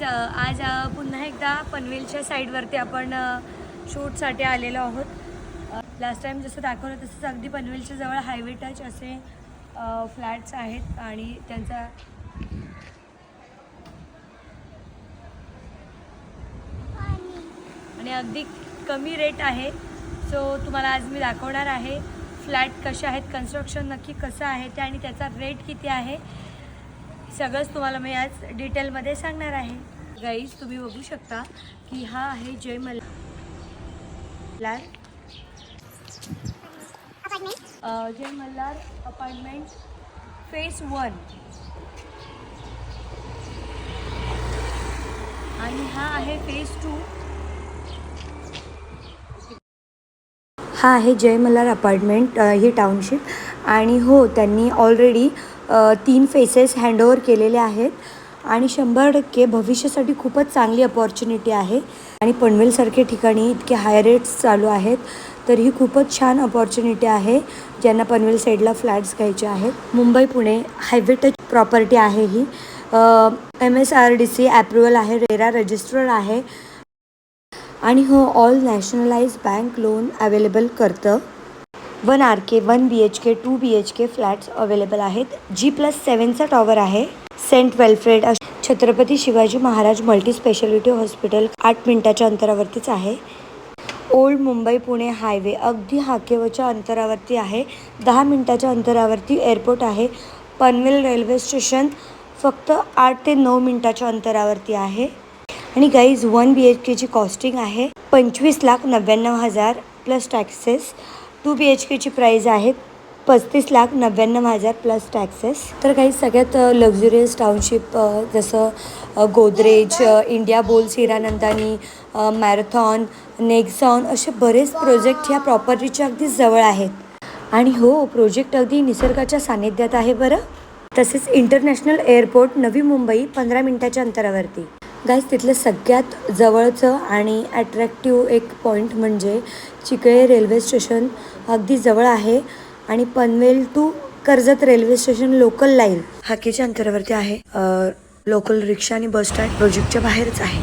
आज पुन्हा एकदा पनवेलच्या साईडवरती आपण शूटसाठी आलेलो आहोत। लास्ट टाइम जसं दाखवलं तसंच अगदी पनवेलच्या जवळ हायवे टच असे फ्लॅट्स आहेत आणि त्यांचा आणि अगदी कमी रेट आहे। सो तुम्हाला आज मी दाखवणार आहे फ्लॅट कसे आहेत, कन्स्ट्रक्शन नक्की कसं आहे ते आणि त्याचा रेट किती आहे, सगळंच तुम्हाला मी आज डिटेलमध्ये सांगणार आहे। गाईज तुम्ही बघू शकता की हा आहे जय मल्हार अपार्टमेंट फेज 1 आणि हा आहे फेज 2। हा आहे जय मल्हार अपार्टमेंट ही टाउनशिप आणि हो त्यांनी ऑलरेडी 3 फेसेस हँडओव्हर केलेले आहेत आणि 100% भविष्यासाठी खूपच चांगली अपॉर्च्युनिटी आहे। आणि पनवेलसारख्या ठिकाणी इतके हाय रेट्स चालू आहेत तर ही खूपच छान अपॉर्च्युनिटी आहे ज्यांना पनवेल साईडला फ्लॅट्स घ्यायचे आहेत। Mumbai Pune highway touch property आहे ही। MSRDC ॲप्रुव्हल आहे, रेरा रजिस्टर आहे आणि हो all nationalise bank loan available करतं। 1 RK 1 BHK 2 BHK flats available आहेत। G+7चा टॉवर आहे। Saint Wilfred Chhatrapati Shivaji Maharaj multi speciality hospital 8 मिनिटाच्या अंतरावरतीच आहे। ओल्ड मुंबई पुणे हायवे अगदी हाकेवच्या अंतरावरती आहे। 10 मिनिटाच्या अंतरावरती एअरपोर्ट आहे। पनवेल रेल्वे स्टेशन फक्त 8 ते 9 मिनिटाच्या अंतरावरती आहे। आणि गाईज 1 BHKची कॉस्टिंग आहे 25,99,000 प्लस टॅक्सेस। 2 BHKची प्राईज आहे 35,99,000 प्लस टॅक्सेस। तर काही सगळ्यात लक्झुरियस टाउनशिप जसं Godrej, Indiabulls, Hiranandani, Marathon, Nexzone असे बरेच प्रोजेक्ट ह्या प्रॉपर्टीच्या अगदी जवळ आहेत। आणि हो प्रोजेक्ट अगदी निसर्गाच्या सानिध्यात आहे बरं। तसेच इंटरनॅशनल एअरपोर्ट नवी मुंबई 15 मिनिटाच्या अंतरावरती। गाईज तिथलं सगळ्यात जवळचं आणि ॲट्रॅक्टिव्ह एक पॉईंट म्हणजे चिकळे रेल्वे स्टेशन अगदी जवळ आहे आणि Panvel to Karjat railway station local line हाकेच्या अंतरावरती आहे। लोकल रिक्षा आणि बस स्टँड प्रोजेक्टच्या बाहेरच आहे।